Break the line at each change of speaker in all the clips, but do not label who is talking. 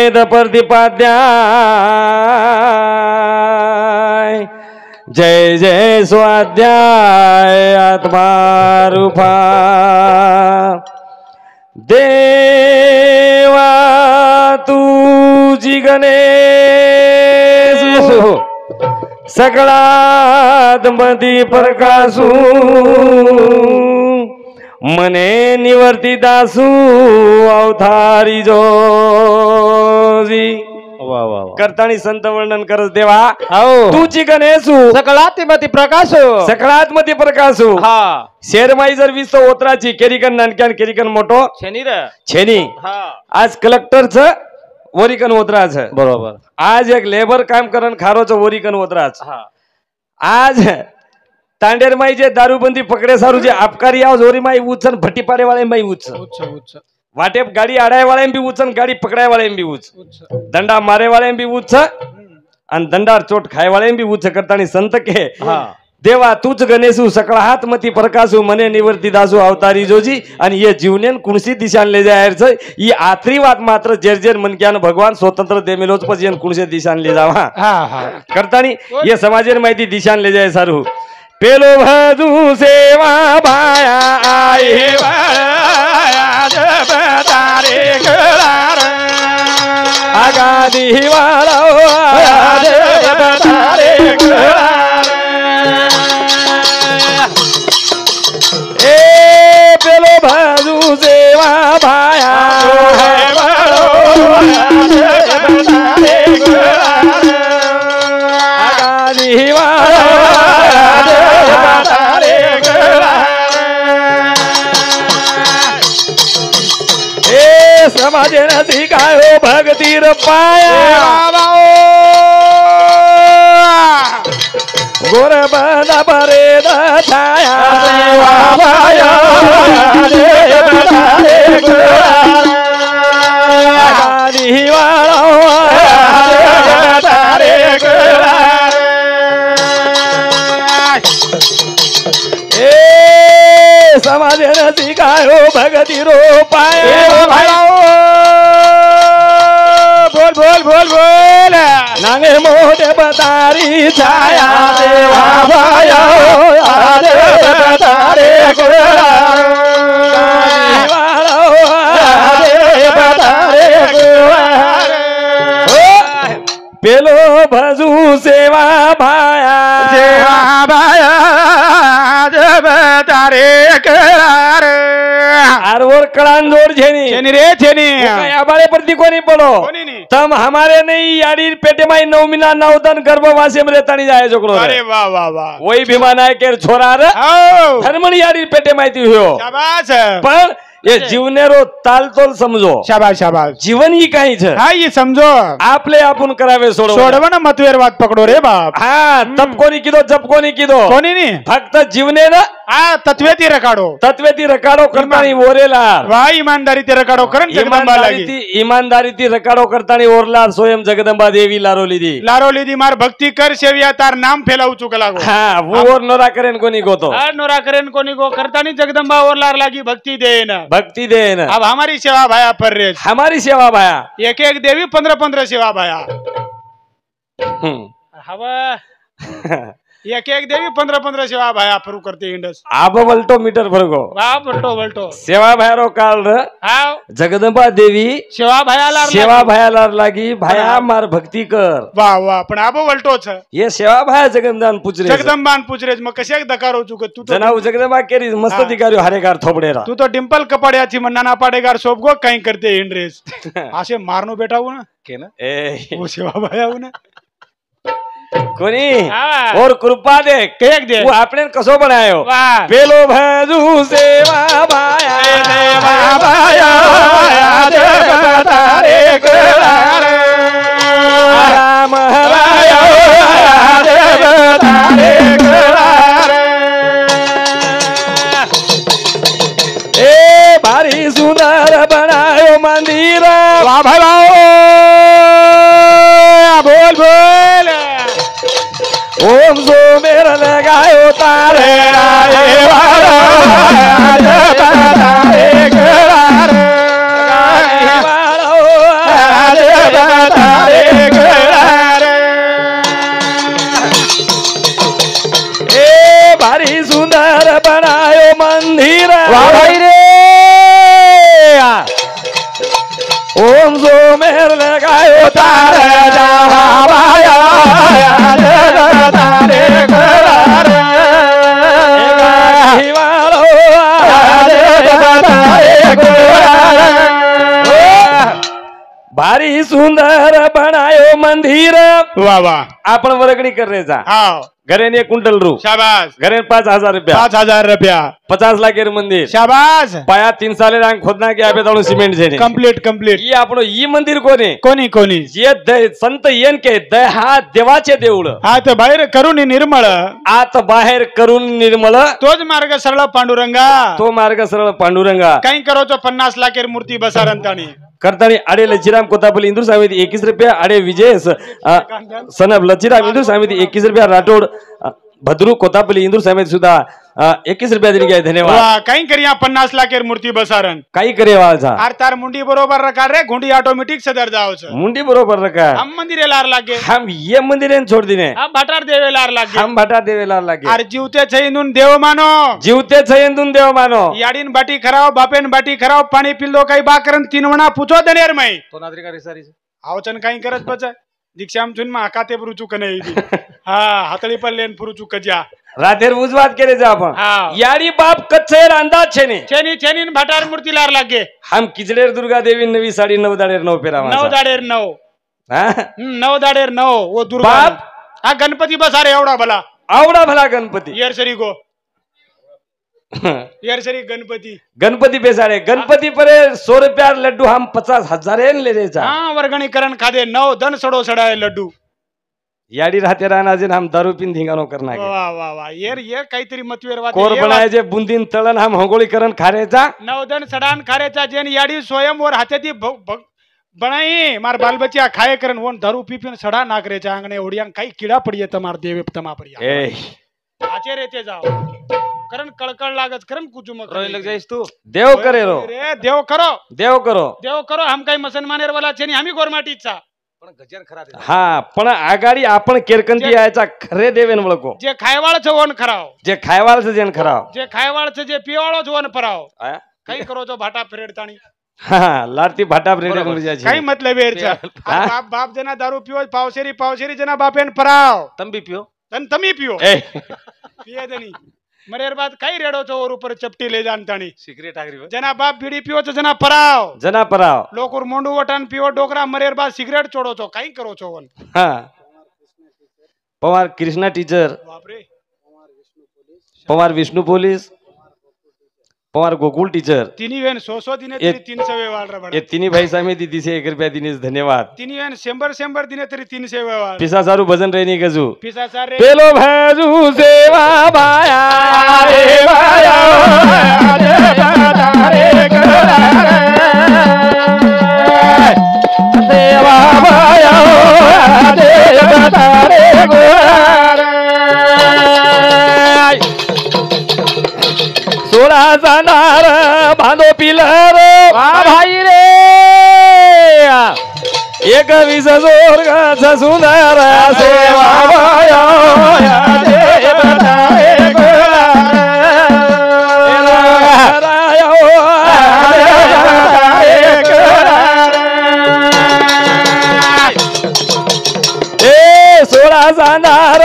वेद प्रतिपाद्याय जय जय स्वाध्याय आत्मा रूपा देवा तुझी गणेश सकळात मधी प्रकाशू मने निवर्ती दासू अवतारी जोजी वा वा करतानी संत वर्णन करस देवा तुझी गणेशू
सकळात मधी प्रकाशू
सकळात मधी प्रकाशू
हा
शेरमाई जर वीस ओतराची केरिकन नानक्यान केरिकन मोठो
छेनी रे
छेनी आज कलेक्टरच वरिकन ओतराच
बरोबर
आज एक लेबर काम करण खारोच वरिकन ओतराच आज तांडेरमाई जे दारूबंदी पकडे सारू जे आबकारी आव जोरी माई उचन भट्टी पाडे वाले माई उच वाटेप गाडी आडाय वाले भी उचन गाडी पकडाय वाले भी उच दंडा मारे वाले भी उच आणि दंडार चोट खाय वाले भी उच करतानी संत के देवा तूच गणेशू सकळा हात मती प्रकाशू मने निवर्ती दासू अवतारी जोजी आणि ये जीवनेन कुणसी दिशान ले जायच ही आखरी बात मात्र जेर मनक्यान भगवान स्वतंत्र दे मिलोच पस येन कुणसे दिशान ले जावा करतानी ये समाजेर माहिती दिशान ले जाय सारू पेलो भजू सेवा भाया आए तारे आगादी वाला ए पेलो भजू सेवा भाया आगादी वाला समाजे नसी गायो भगतीर पाया गोर बना बरे छाया समाजे नसी गायो भगतीरो पाया बोल बोल बोल बोल नांगे मोटे बतारी छाया देवा भाया बतारे पेलो भजू सेवा भाया बतारे आरवर कळान जोड छेनी रे छेनी हमारे प्रति कोनी पड़ो तम हमारे नहीं यारी पेटे माई 9 महीना 9 दिन गर्भवासी में रहता नहीं जाए जोकरो अरे वाह वाह वाह वही भीमान है के छोरा रे धर्मणी यारी पेटे माई हुयो शाबाश पर ये जीवनेरो तालतोल समझो शाबाश शाबाश जीवन ही काही छे हां ये समझो आपले आपण करावे सोडवण मतवेर बात पकड़ो रे बाप हां तब कोनी कीधो जब कोनी कीधो कोनी नी फक्त जीवने ना आ तत्वेती रकाडो करतानी ओरेला वाह ईमानदारी ते रकाडो करन जगदंबा लागी ईमानदारी ती रकाडो करतानी ओरला स्वयं जगदंबा देवी लारोली दी मार भक्ति कर सेविया तार नाम फैलाऊ चुकला गो हां वो और नोरा करेन कोनी गो तो हां नोरा करेन कोनी गो करतानी जगदंबा ओरलार लागी भक्ति देन अब हमारी सेवा भाया पर रे हमारी सेवा भाया एक एक देवी 15-15 सेवा भाया हवा एक एक देवी 15-15 सेवा भाया फरू करते इंडस आप वल्टो मीटर फरगो आप वल्टो सेवा भायारो काल रे जगदंबा देवी सेवा भायालार लागी भाया मार भक्ती कर वाह वाह पण आप वल्टो छ ये सेवा भाया जगदंबान पूछ रे मग कशा दकारो चुक तू तो जनाव जगदंबा केरी मस्त दिकारियो हरेगार थोपडेरा तू तो डिंपल कपड्याची मन्नाना पाडेगार सोबगो काही करते इंड्रेस असे मारनो बेटाऊ ना के ना ए वो सेवा भायाऊ ना कोनी और कृपा देख वो आपने कसो बनायो पेलो भजू सेवा भाया देवा भाया तारे राम हराया तारे ए भारी सुंदर बनायो मंदिर वाह भाई बोल बोल ओम सो मेरा लगायो तारे सोमेर लगायो तारे जावाया तारे करार हिवालो भारी सुंदर बनायो मंदिर
वाह वाह
आपण वर्गणी करायचा
हाँ
घरे ने कुंटल रू
शाबाश
घरे 5,000 रुपया
5,000 रुपया
50 लाख मंदिर
शाबाश
पाया 3 साले रांग खोदना के आपे ताणू सिमेंट छे
कंप्लीट कंप्लीट
ये आपणो ई मंदिर कोणी
कोणी कोणी
जे संत येन के दहा देवाचे देऊळ
आता बाहेर करून निर्मळ
आत बाहेर करून निर्मळ
तोच मार्ग सरळ पांडुरंगा
तो मार्ग सरळ पांडुरंगा
काही करो तो 50 लाखेर मूर्ती बसारंतानी
करतानी आडे लचिराम कोतापल्ली इंदूर समिती 21 रुपया आडे विजय सनब लचिराम इंदूर समिती 21 रुपया राठोड भद्रू कोतापल्ली इंदूर समिती सुद्धा 21 रुपया दिली गए धन्यवाद
काही करिया 50 लाखेर मूर्ती बसारण
काही करे वाळचा
आर तार मुंडी बरोबर रखा रे घुंडी ऑटोमेटिक सदर जावच
मुंडी बरोबर रखा
हम मंदिर लार लागे
हम ये मंदिर छोड़ दिने
हम भटार देवे लार लागे
हम भटार देवे लार लागे
आर जीवते छैंदून देव मानो
जीवते छैंदून देव मानो
याडीन बाटी खराव बापेन बाटी खराव पाणी पिल्लो काही बाकरन तीनवणा पूछो दनेर मै
तो नागरिका रिसारी
आवचन काही करत बच दीक्षाम चुन मा काते पुरुचू कने हा हातळी पल्लेन पुरुचू कज्या
रातेर उजवात केले जा आपण याडी बाप कच्चे अंदाज छेने
छेनी छेनीन भटार मूर्ती लार लागे
हम किचडेर दुर्गा देवी नवी साडी 9 दाडेर 9 पेरा
9 दाडेर 9 9 दाडेर 9 वो दुर्गा
बाप
हा गणपती बसारे एवढा भला
आवडा भला गणपती
येरसरी गो येरसरी गणपती
गणपती बेसारे गणपती परे 100 रुपया लड्डू हम 50,000 ले रेचा
हाँ वर्गणीकरण खादे 9 दन सड़ो सड़ाए लड्डू
याडी राहते रानाजे हम दारू पिन धिंगानो करना के
वाह वाह वाह ये काहीतरी मतवेर वाते
कोर बनाए जे बुंदीन तळण हम होगोळीकरण खारेचा
9 दन सडान खारेचा जेन याडी स्वयंवर हातेती बनाई मार बाल बच्चा खाए करन वोन दारू पीपीन सडा नाकरेचा आंगणे ओडियां काही कीड़ा पड़िए तमार देवे तमा पड़िया
ए
आचे रेते जाओ करन कळकळ लागत करन कुचुमक
रोई लग जाइस तू देव करे रो
रे देव करो
देव करो
हम काही मुसलमानेर वाला छेनी आम्ही गोरमाटीचा
पण गजन खरा हा पण आगाडी आपण केरकंती यायचा खरे देवेन वळको
जे खायवाळच वोन खराव
जे खायवाळच जेन खराव
जे खायवाळच जे पिवाळच वोन पराव काही करो तो भाटा फेरेडताणी
हा लाडती भाटा फेरेड मुरजाची
काही मतलब वेरचा बाप बाप जना दारू पिओ पावशेरी जना बापेन पराव
तम भी पियो
तमी पियो पिए दनी मरेर बाद कई रेडो छो और ऊपर चपटी ले जानतानी
सिगरेट आगरी
जना बाप बीड़ी पियो तो जना पराव लोकुर मोंडू वटान पियो डोकरा मरेर बाद सिगरेट छोड़ो छो कई करो छो वन
हां पवार कृष्णा टीचर
बाप रे
पवार विष्णु पोलीस पवार गोकुल टीचर
तिनी वेन 100 दिने तरी 300 व्यवहार रे
ये तिनी भाई सामी दीदी से 1 रुपया दिनेस धन्यवाद
तिनी वेन 100 दिने तरी 300 व्यवहार
पिसा सारू भजन रेनी गजू
पिसा सारे
पेलो भाजू सेवा भाया रे भाया रे करा सेवा भाया रे सोळा जाणार बांधो पिलर भाई रे एक 20 स्वर्गाचा सुंदर सेवा भाया सोळा जाणार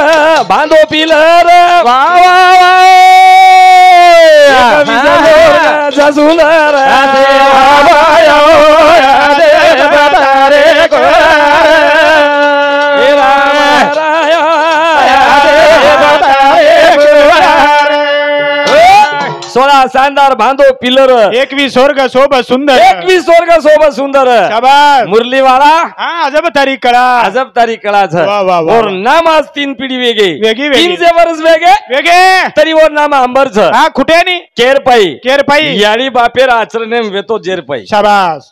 बांधो पिलर सुंदर सोळा शानदार बांधो पिलर
21 स्वर्ग शोभ सुंदर
21 स्वर्ग शोभ सुंदर
शाबाश
मुरली वाला
हाँ अजब तारी कला
और नाम आज 3 पिढी वेगे
3
वर्ष वेगे तरी वो नाम अंबरच
हाँ खुटे नी केरपाई
याडी बापेर आचरणे वेतो जेरपाई
शाबाश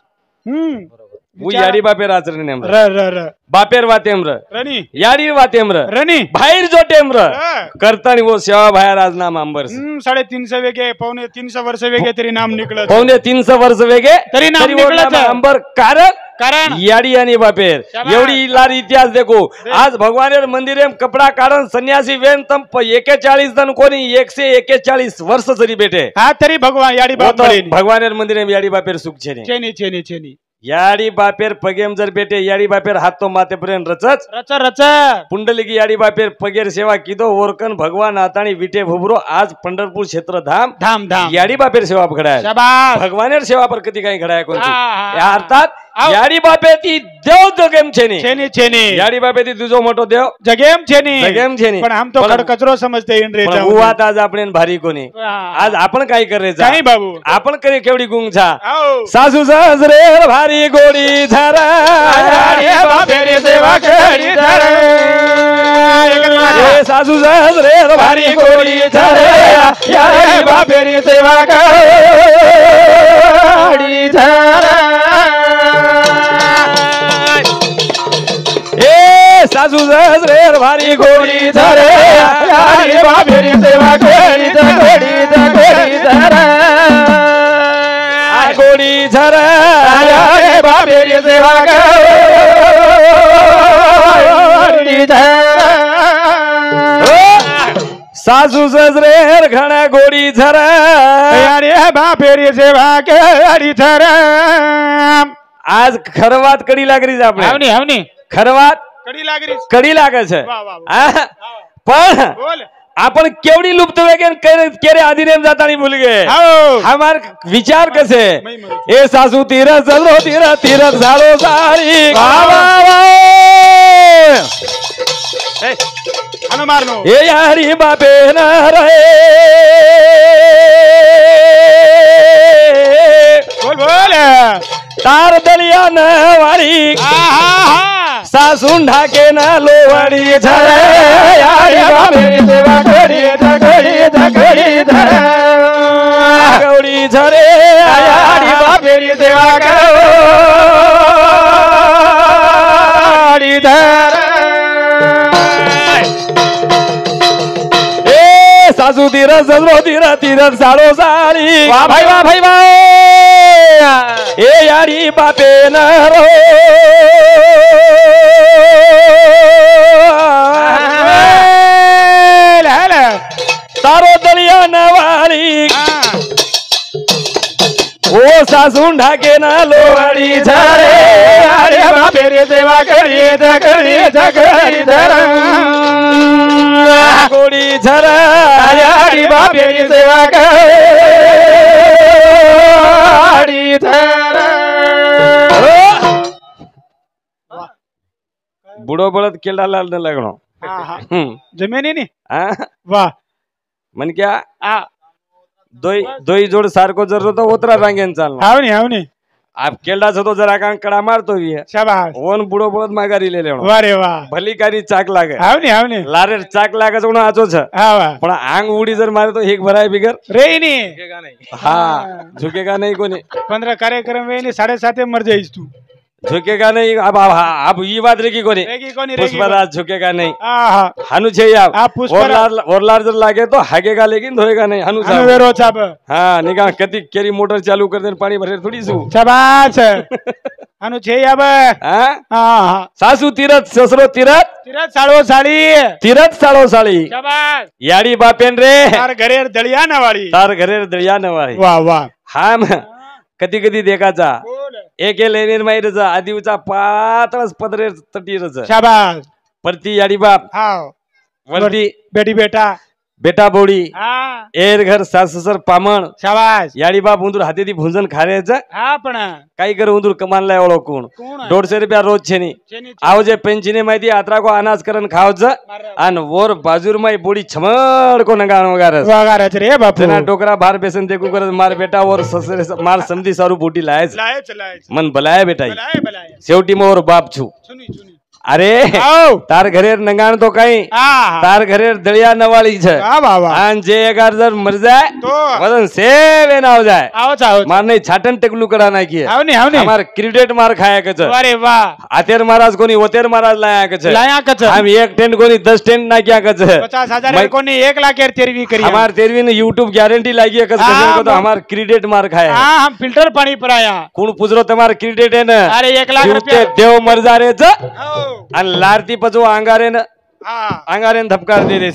वो याडी बापेर आचरणे
र
बापेर वातेम्र
रनी
याडी वातेम्र
रनी
बाहेर जो टेम्र करतानी वो सेवा बाहेर आज नाम अंबर
350 वेगे 350 वर्ष वेगे तरी नाम निकलत
350 वर्ष वेगे
तरी नाम निकलत
अंबर कारण याडी आणि बापेर एवढी लार इतिहास देखो आज भगवानेर मंदिरे कपडा काढून संन्यासी वेन तम 41 जण कोणी 141 वर्ष जरी बेटे
हा तरी भगवान याडी बाप
भगवानेर मंदिरे याडी बापेर सुख छेनी याडी बापेर पगेम जर बेटे याडी बापेर हात तो मातेपर्यंत रचच
रच रच
पुंडलिकी याडी बापेर पगेर सेवा किदो ओरकन भगवान आताणी विटे भुबरो आज पंढरपूर क्षेत्र धाम
धाम धाम
याडी बापेर सेवा घडाय
शाबास
भगवानेर सेवा पर कधी काही घडाय कोणती
हा.
या अर्थात याडी बापे ती देव जगेम छेनी
छेनी छेनी
याडी बापे ती तुझो मोठो देव
जगेम छेनी
जगेम छेनी
पण हम तो खड कचरो समजते इंद्रे
उवात आज आपण भारी कोणी आज आपण काय करायचं
नाही बाबू
आपण करे केवढी गुंगछा
आओ
सासू सासरे भारी गोडी झारा
बापेरी सेवा करी धर
ए सासू सासरे भारी गोडी झारा याडी
बापेरी सेवा करी धर
ए सासू सासरे भारी गोडी झारे
बापेरी सेवा करी धर
गोडी झरा
बापेरी सेवा करी धर
सासू सासरे घणा गोडी झरा
अरे बापेरी सेवा करी धर
आज खरवात कडी लागरी આપણે
हावनी हावनी
खरवात
कडी
लागे છે
वाह वाह
पण
बोल
आपण केवढी लुप्त वेगेन केरे आदिनेम जातानी भूल गए हमार विचार कसे ए सासू तीरथ चलो तीरथ झालो सारी
मारनो
ए यारी बापे न रहे
बोल बोल
तार दलिया न वारी सासून ढाके न लोवडी झरे यारी बापे
सेवा करी धर
गौडी झरे
यारी बापेरी सेवा करी धर
ए सासू तीरथ चलो तीरथ साडो सारी
वाह भाई वाह
ए यारी बापे न रो तारो दलिया नवारी ओ सासून ढाके ना लोवाडी झारे
अरे बापेरी सेवा करी धर
गोडी झरा
अरे बापेरी सेवा करी धर
बुडो बळद केला लाल न लागणो
जमिनी नी
हा
वाह
मन क्या दोई जोड सारखो जर तो ओतरा रांगेन चालना
हावनी
आप केलडा छतो जरा कां कडा मारतो
शाबाश
ओन बुडो बळद मागारी ले लेणो
वारे वाह
भली कारी चाक लागे
हावनी
लारे चाक लागे जोण आचो छ
हा वाह
पण आंग उडी जर मारे तो एक भराय बिगर
रेनी
हाँ झुकेगा नहीं कोनी
15 कार्यक्रम वेनी 7:30 मर जाईस तू
झुकेगा नहीं अब ये बात रेगी कोनी पुष्पराज झुकेगा नहीं हनु छे ओरलार जर लागे तो हागेगा लेकिन धोएगा नहीं हनु
साहब
हाँ निगाह कति केरी मोटर चालू कर देन पानी भरे थोड़ी सु
शाबाश हनु छे अब हां
सासू तीरथ ससरो तीरथ साळो साळी
शाबाश
याडी बापेन रे
तार घरेर दळिया नवाळी
वाह वाह हां कधी कधी देखाचा एक लेनेर माहिरचा आदिवचा पातळच पदरे तटीरच
शाबाश
परती याडी बाप
हाव
वरती
बेटी बेटा बोडी
एर घर साससर पामण
शाबाश
याडी बाप उंदूर हातेती भुंजन खाण्याचं
हा पण
काही कर उंदूर कमानला ओळखून 150 रुपया रोज छेनी आवजे पेंचिने माहिती आत्रा को अनाज करण खावच आणि वर बाजूर माई बोडी छमड को नगाण
वगारच रे बापू
जना टोकरा बार बेसन देखू कर मार बेटा वर ससरे मार समधी सारू बोटी लायच मन बलाय बेटा शेवटी मोर बाप छु अरे तार घरेर नंगाण तो कहीं तार घरेर दलिया नवाली छे आन जे एगार जर मर जाए वदन सेवे ना हो जाए मार नहीं छाटन टेकलू करा ना किए हमार क्रिकेट मार खाया कच
अरे वाह
आतेर महाराज कोनी ओतेर महाराज लाया कच हम एक टेंट कोनी 10 टेंट ना किया कच
50,000 कोनी 1 लाख तेरवी करी
हमार तेरवी ने यूट्यूब गारंटी लागी कच को तो हमार क्रिकेट मार खाया
हम फिल्टर पानी पर आया
कौन पूछरो तुम्हार क्रिकेट है ना
अरे 1 लाख रुपया
देव मर जा रे आणि लारती पचो अंगारेन धपकार दे रे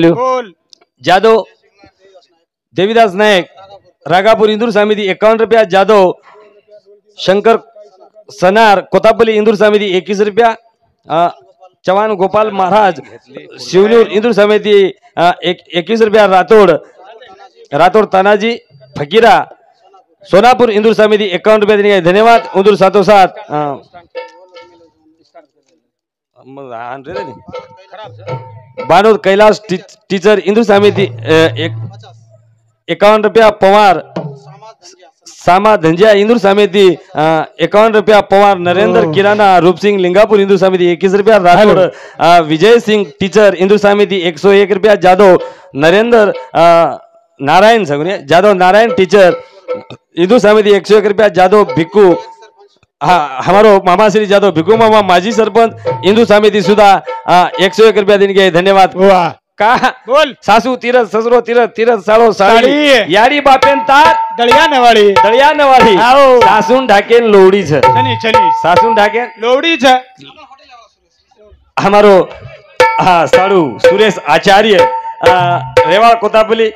बोल जादव देवीदास नायक रागापूर इंदूर समिती 51 रुपया जादव शंकर सनार कोतापल्ली इंदूर समिति 21 रुपया। चौहान गोपाल महाराज शिवनूर इंदूर समिति 21 रुपया। राठौड़ तानाजी फकीरा सोनापुर इंदूर समिति 51 रुपया देने का धन्यवाद। इंदूर साथों साथ बानोद कैलाश टीचर इंदूर समिति 51 रुपया। पवार सामा धंजिया इंदूर समिति 51 रुपया। पवार नरेंद्र किराना रूप सिंह लिंगापुर इंदूर समिति 21 रुपया। राठौड़ विजय सिंह टीचर इंदूर समिति 101 रुपया। जादव नरेंद्र नारायण सगुने जादव नारायण टीचर इंदूर समिति 101 रुपया। जादव भिक्कू हमारो मामा श्री जादव भिक्कू मामा माजी सरपंच इंदूर समिति सुधा 101 रुपया देने के धन्यवाद। का बोल सासू तीरथ ससुरो तीरथ साड़ो साड़ी यारी बापेन तार दलिया नवाड़ी सासून ढाकेन लोवड़ी छे चली सासून ढाकेन लोवड़ी छे। हमारो साड़ू सुरेश आचार्य रेवाड़ कोतापल्ली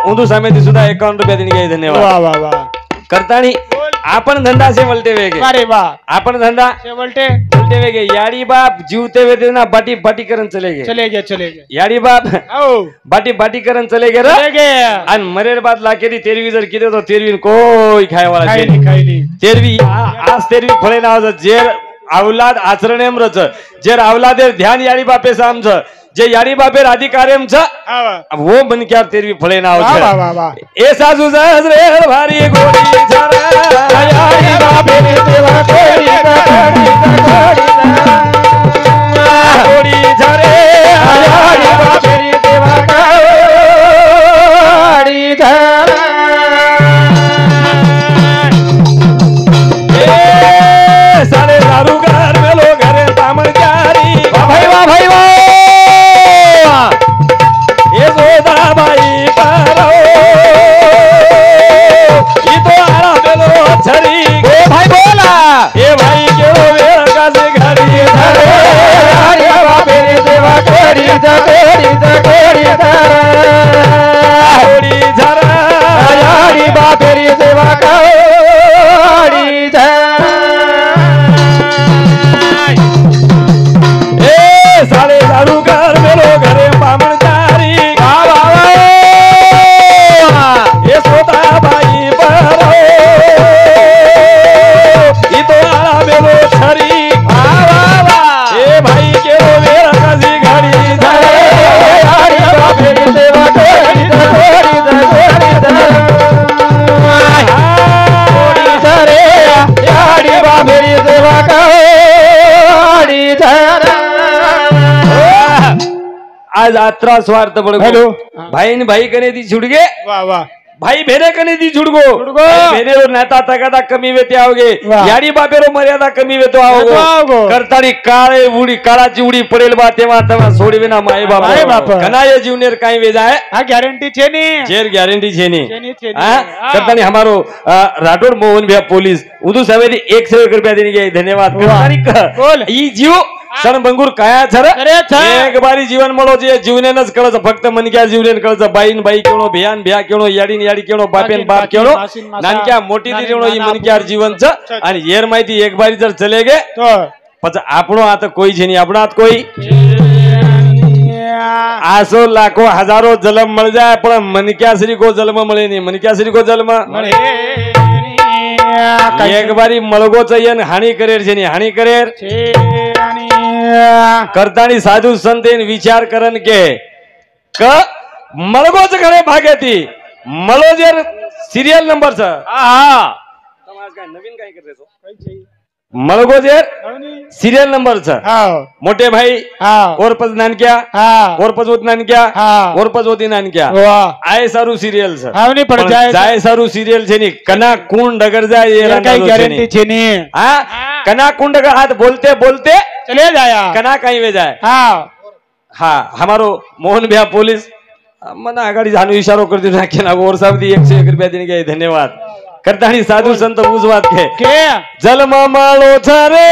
ऊंधू समिति सुधा 51 रुपया देने के धन्यवाद। वाह वाह वाह करतानी आपण धंधा से वलटे वेगे। अरे वाह आपण धंधा से वलटे वेगे। यारी बाप जीवते हुए देना बाटी बाटी करन चले गए यारी बाप बाटी करन चले गए अन मरेर बाद लाकेरी तेरवी जर किदे तो तेरवी कोई खाय वाला नहीं तेरवी आज तेरवी फळे नाव जेर औलाद आचरणेम रच जेर औलादेर ध्यान यारी बापे साम छ जे यारी बापेर अधिकारेम छ वो मन क्या तेरवी फळे नाव छ ऐसा जुजर रे भारी गोरी झरा यारी बापेर देवा कोरी गोरी झरे यारी बापेर देवा कोरी झरा ए साले दारू घर में लोग घरे तामन जारी वाह भाई वाह आज यात्रा स्वार्थ हेलो भाई ने भाई कने दी छुड़ गए वाह वाह भाई भेने कने दी छुड़गो भेने रो नेता तगादा कमी वेते आओगे यारी बापेरो मर्यादा कमी वेतो आओगो करतानी काळे उडी काळाची उडी पडेल बा तेव्हा तेव्हा सोडवे ना माय बाप कनाय जीवनेर काई वे जाए आ गॅरंटी छे नी जेर गॅरंटी छे नी हां करतानी हमारो राठौड़ मोहन भैया पुलिस उदू सवेदी 100 रुपया देने के धन्यवाद करतानी बोल ई जीव सण बंगूर काया छर एक बारी जीवन मळो जे जीवनेनच कळच फक्त मनक्या जीवनेन कळच बाईन बाई केणो भियान भिया केणो याडीन याडी केणो बापेन बाप केणो नानक्या मोटी दी केणो ई मनक्यार जीवन छ आणि येर माहिती एक बारी जर चले गे तो पछ आपणो आता कोई छे नी आपणात कोई आसो लाखो हजारो जन्म मळ जाय पण मनक्या श्री को जन्म मळे नी मनक्या श्री को जन्म मळे एक बारी मळगो चयन हानी करेर छे नी हानी करेर करतानी साधु संतेन विचार करन के क मळगोच घरे भागेती मळोजेर सीरियल नंबर छ हा तमास काय नवीन काय करते तो मळगोजेर सीरियल नंबर छ मोटे भाई ओरपज नानक्या ओरपजोत नानक्या ओरपजोती नानक्या आय सारू सीरियल छ हावनी पड़ जाए जाय सारू सीरियल छे नी कना कुण डगर जाय ये काही गॅरंटी छे नी हां कना कुंड का हाथ बोलते बोलते चले जाया कना कहीं वे जाए हाँ हमारो मोहन भैया पुलिस मना आगाड़ी जानो इशारो कर दियो नाखे ना और सब दी 101 रुपया देने के धन्यवाद करतानी साधु संत बुझवात के जलम मालो छरे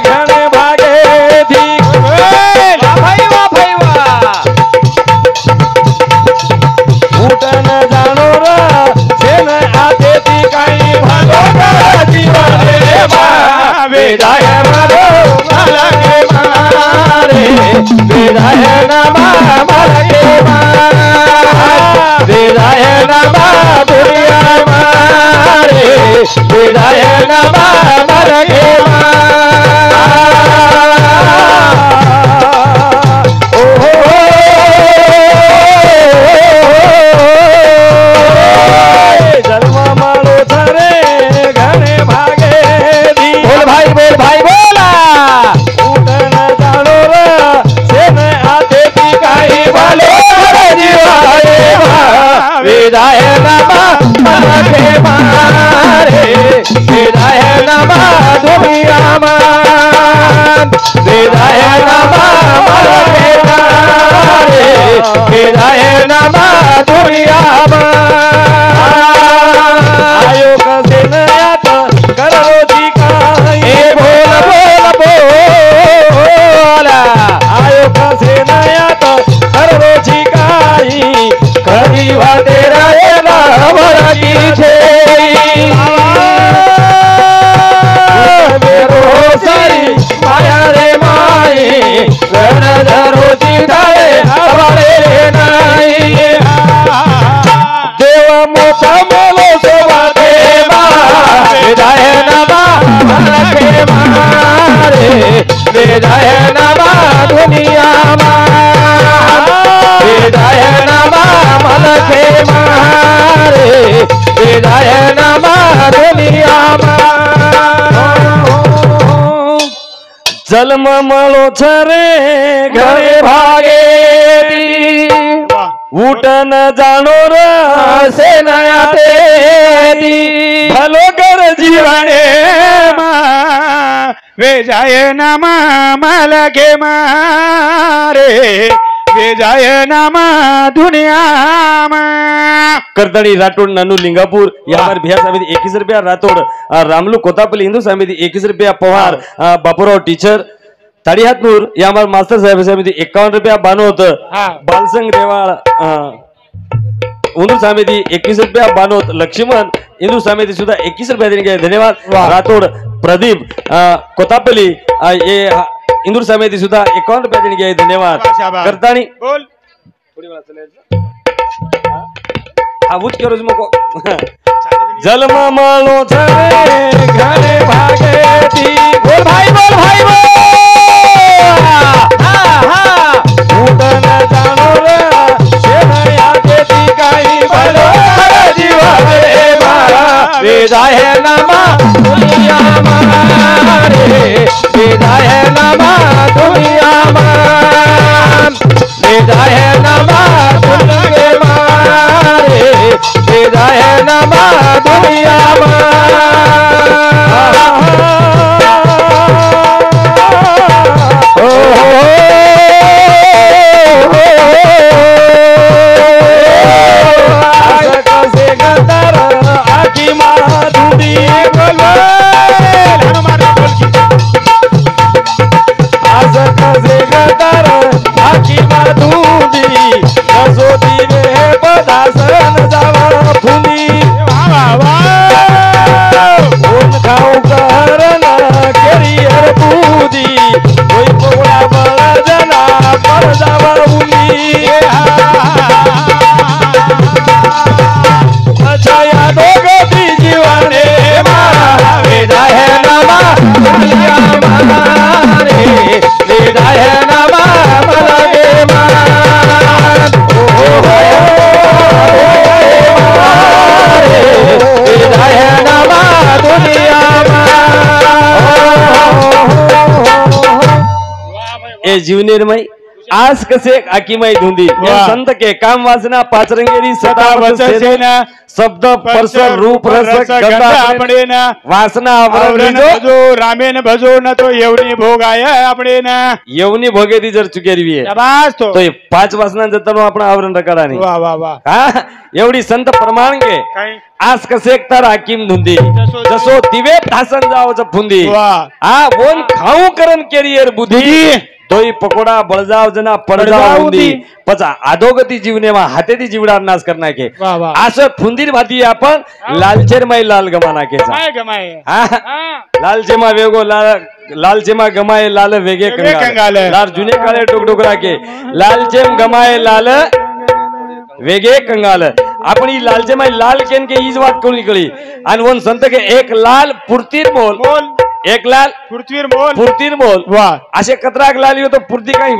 घणे भागे थी वाह भाई वाह उठन जानो रा सेन आते थी काई भागो का जीवन वेदाय मारो माला के मारे वेदाय नमा माला के मारे वेदाय नमा दुनिया मारे वेदाय नमा माला के वेदाय नमा माला के मारे वेदाय नमा दुनिया मान वेदाय नमा माला के मारे वेदाय नमा दुनिया आयो कसे नयात करो जी काई बोल बोल बोला आयो कसे नयात करो जी काई करी तेरा नावरा की छे मेरो सारी माया रे माई नजरो सीधाए हवाले रे नाई देव मोटा बोलो सोवा देवा वेदाय नमा माला के मारे वेदाय नमा दुनिया वेदाय नमा माला के मारे वेदाय नमा दुनिया जन्म मळो छरे घरे भागे उठन जाणो रसे नया तेरी भलो कर जीवने वेदाय नमा माला के मारे वेदाय नमा दुनिया करदड़ी राठौड़ नानू लिंगापुर यहाँ पर भैया समिति 21 रुपया राठौड़ रामलू कोतापल्ली हिंदू समिति 21 रुपया पवार बापूराव टीचर ताड़ीहातनूर यहाँ पर मास्टर साहेब समिति 51 रुपया बानोत बालसंग देवाल हिंदू समिति 21 रुपया बानोत लक्ष्मण हिंदू समिति सुधा 21 रुपया देने के धन्यवाद राठौड़ प्रदीप कोतापल्ली ये इंदूर समिति सुधा 51 रुपया देने के धन्यवाद करतानी बोल थोड़ी बात चले हाँ उठ के रोज मुको जन्म मालो छरे घरे भागे थी बोल भाई बोल हाँ हाँ उठन जानो रे सेनया के थी काई भलो जीवा रे मारा वेदाय नमा दुनिया मारे वेदाय नमा दुनिया मान वेदाय नमा दुनिया मारे वेदाय नमा दुनिया जीवनेरमय आज कसे आकीमाई धुंदी संत के काम वासना पाचरंगेरी सदा वचसेना शब्द परसर रूप रस गंधा आपणे ना वासना आवरण भजो रामेन भजो न तो येवनी भोग आया आपणे ना येवनी भोगे ती जर चुकेरवी है शाबाश तो ये 5 वासना जतनो आपण आवरण रकाडा नहीं वाह वाह वाह हां एवढी संत प्रमाण के आज कसे तर हाकीम धुंदी जसो दिवे धासन जावच फुंदी हां बोन खाऊ करन केरियर बुद्धी तोई पकोड़ा बळजाव जना पडजाव हुंदी पचा आधोगती जीवनेमा हातेती जीवडार नाश करना के असं फुंदीर भाती आपण लालचेर मै लाल गमाना के गमाए हां लालचेमा वेगो लालचेमा गमाए लाल वेगे कंगाल लाल जुने काळे टोकटोकरा के लालचेम गमाए लाल वेगे कंगाल आपण ही लालचेमा लाल केन के ईज वात कोणी कळी आणि वन संत के एक लाल पुरतीर मोल एक लाल पुरतीर मोल
वाह
असे कतराक लाल हो तो पुरती काही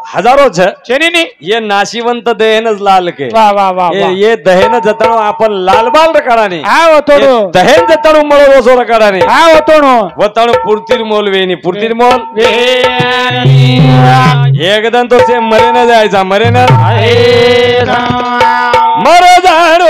हजारो छे ये नाशिवंत दहेनच लाल के
वाह वाह वाह
ये दहेन जतणो आपण लालबाल रकाडाने
हा होतो
दहेन जतणो मळो रोसो रकाडाने
हा होतो
वतणो पुरतीर मोल वेनी पुरतीर मोल एकदम तो से मरे न जायचा मरे न मर जाणो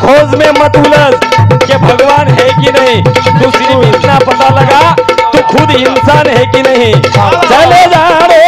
खोज में मत उलझ कि भगवान है कि नहीं तू सिर्फ इतना पता लगा तू खुद इंसान है कि नहीं चले जा रे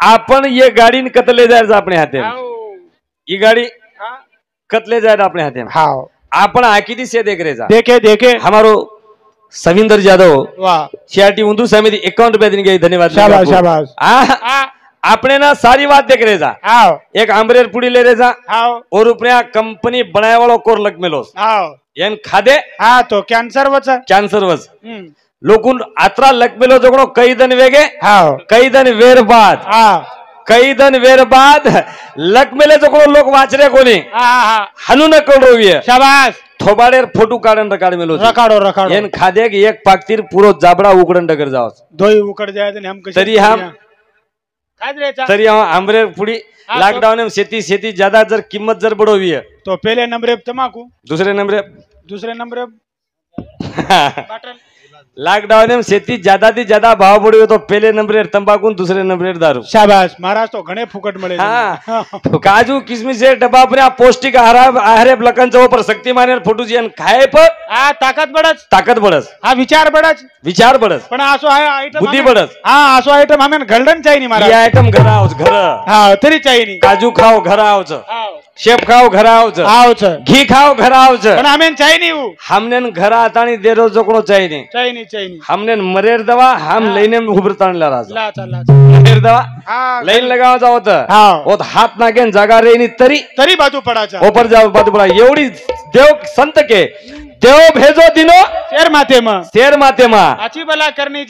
आपण ये गाड़ी कतले जाए अपने हाथे ये गाड़ी कतले जाए अपने हाथे में
हाँ
आपण आकिदी से देख रहे
देखे देखे
हमारो सविंदर जादव सीआरटी उंदू समिति 51 रुपया दिन गई धन्यवाद
शाबाश शाबाश
आपने ना सारी बात देख रहे जा एक आंबरेर पुड़ी ले रहे जा और रुपया कंपनी बनाए वालों कोर लग मिलो एन खादे
हाँ तो कैंसर
वच लोकुन आत्रा लग मिलो जो कई दिन वेगे कई दिन वेर बाद लग मिले जो लोग वाचरे कोनी हनु न कल रोवी
शाबाश
थोबाडेर फोटो काढन रकाड मिलो
रकाडो
एन खादे की एक पाकतीर पूरो जाबड़ा उकडन डगर जाओ
दोई उकड़ जाए तो हम
तरी हम आंबरेर पुड़ी लॉकडाउन में शेती ज्यादा जर कीमत जर बढ़ोवी है
तो पहले नंबर तमाकू
दूसरे नंबर लॉकडाउन में शेती ज्यादा थी ज्यादा भाव बढ़ो तो पहले नंबर तंबाकू दूसरे नंबर दारू
शाबाश महाराज तो घणे फुकट मिले
हाँ काजू किशमिश डब्बा अपने पौष्टिक आहार लकन पर शक्तिमान फोटो जी खाए पर ताकत बढ़स
हाँ विचार बढ़स
पण
असो आइटम
बुद्धी बढ़स
हाँ असो आइटम हमें घरडन चाहिए महाराज
ये आइटम घर आओच घर
हाँ तरी चाहिए
काजू खाओ घर आओच शेप खाओ घर आओच घी खाओ घर आओच
पण हमें चाहिए नहीं वो
हमने घर आतानी दे रो जोकड़ो चाहिए
चाहिए
हमने मरेर दवा हम लेने में उभरतान ला रहा मरेर दवा लाइन लगाओ जाओ तो हाथ नाके जागा रही तरी
बाजू पड़ा
ऊपर जाओ बाजू पड़ा एवढी देव संत के देव भेजो दिनो शेर माथे मा
आची बला करनी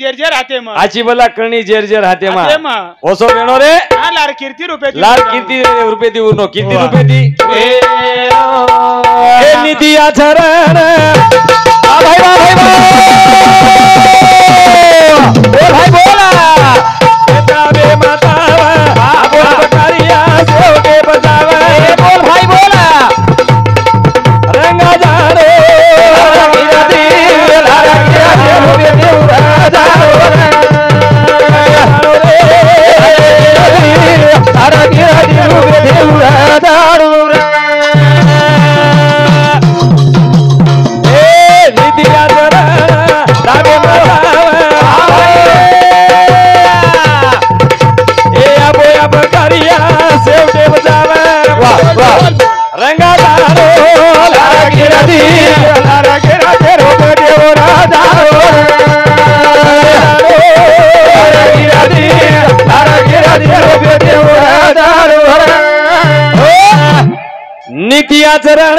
जेर हाथे मा ओसो वेणो रे
लाल कीर्ती रुपये
दी उनो कीर्ती रुपये दी ए निधिया चरण भाई बोला बेटा माता बोल बकरिया सेव के बजावा बोल भाई बोला रंगा जानो चरण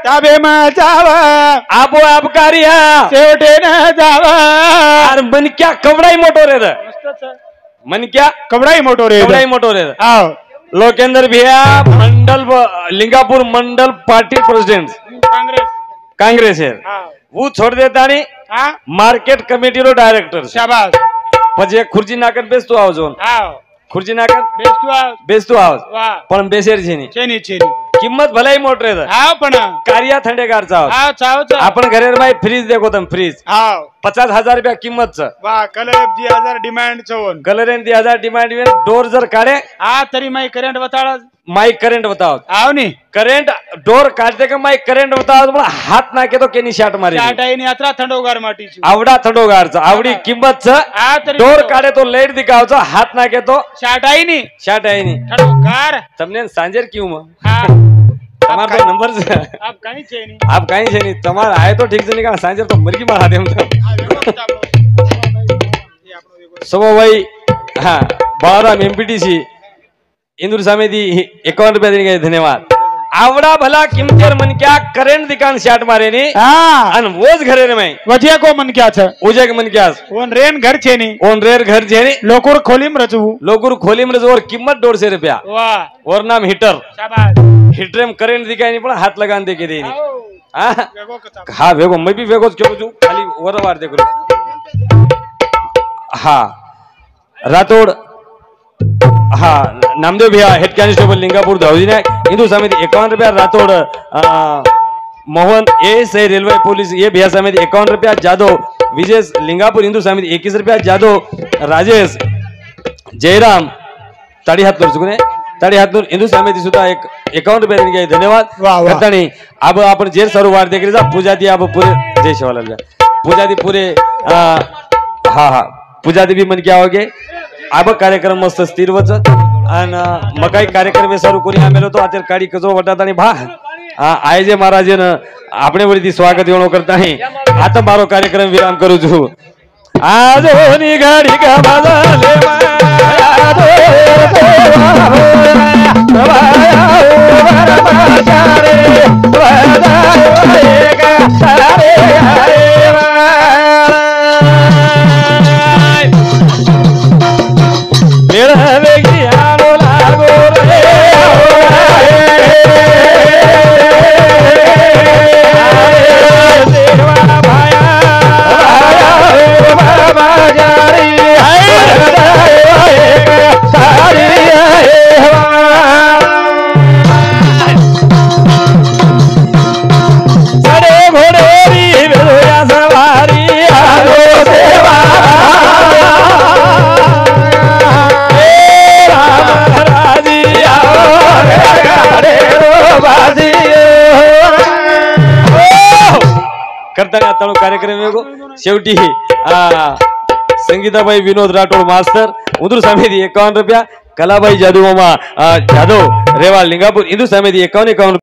ताबे जावा
आपोआप कार्य
शेवटे न जावा
अरे मनक्या कवडाई मोठो रे मनक्या
कवडाई मोटो रे
आओ लोकेंद्र भैया मंडल लिंगापुर मंडल पार्टी प्रेसिडेंट कांग्रेस है वो छोड़ देता नहीं मार्केट कमिटी रो डायरेक्टर
शाबाश
પછી ખુરજી નાકર બેસતો આવજો ખુરજી નાકર બેસતો આવ પણ બેસેર છે ની કિંમત ભલાઈ મોટ રે
पण
કાર્ય થંડેગાર ચાવ आपण घरेर माय फ्रीज देखो तुम फ्रीज 50,000 रुपया किंमत छ
वा कलर 2000 डिमांड छवन
कलर 2000 डिमांड वे डोर जर काढे
तरी माय करंट बताळा
माय करंट बताओ
आव नी
करंट डोर काढते का माय करंट बताओ पण हात नाके तो केनी शाट मारी
शाट आहे नी अत्रा थंडोगार माटी छु
आवडा थंडोगार च आवडी किंमत छ डोर काढे तो लाइट दिखावचा हात नाके तो शाट आहे नी थंडोगार तमने सांजेर क्यों તમારો તો નંબર છે આપ કાઈ છે ની તમાર આય તો ઠીક છે ની કારણ સાંજર તો મરકી મારા દેમ તો સવો ભાઈ હા બારામ એમપીટીસી इंदूर समिति 51 रुपया देने के धन्यवाद आवड़ा भला किमतेर मन क्या करंट दिकान शाट मारे नी अन वोज घरे रे में
वजिया को मन क्या छ
उजे के मन क्या
ओन रेन घर छे नी
ओन रेर घर छे नी
लोकुर खोलीम रजू
और किंमत 150 रुपया वाह और नाम हीटर शाबाश हीटर में करंट दिखाई नहीं पड़ा हाथ लगान दे के देनी हां वेगो मैं भी वेगो क्यों छु खाली वरवार देखो हां रातोड़ हाँ नामदेव भैया हेड कांस्टेबल लिंगापुर धावजी ने हिंदू समिति 51 रुपया रातोड़ मोहन ए रेलवे पुलिस ये भैया समिति 51 रुपया जादव विजय लिंगापुर हिंदू समिति 21 रुपया जादव राजेश जयराम ताड़ी हाथ कर चुके ताड़ी हाथ हिंदू समिति सुधा 51 रुपया देने के धन्यवाद अब आपण जेर सरोवर देख रहे पूजा दी आप पूरे जय शिवालाल पूजा दी पूरे हाँ हाँ पूजा दी भी मन क्या होगे अब कार्यक्रम मस्त स्थिर वच अन मकाई कार्यक्रम चालू करी आमेलो तो आतेर काडी कजो वटातानी भा आयजे महाराज ने आपणे वरीथी स्वागत योनो करता है आता मारो कार्यक्रम विराम करू छु आजोनी गाडी का बदले कार्यक्रम शेवटी संगीताबाई विनोद राठोड मास्टर उदूर समिति 51 रुपया कलाबाई जादू मामा जादव रेवाल लिंगापुर हिंदू समिति 51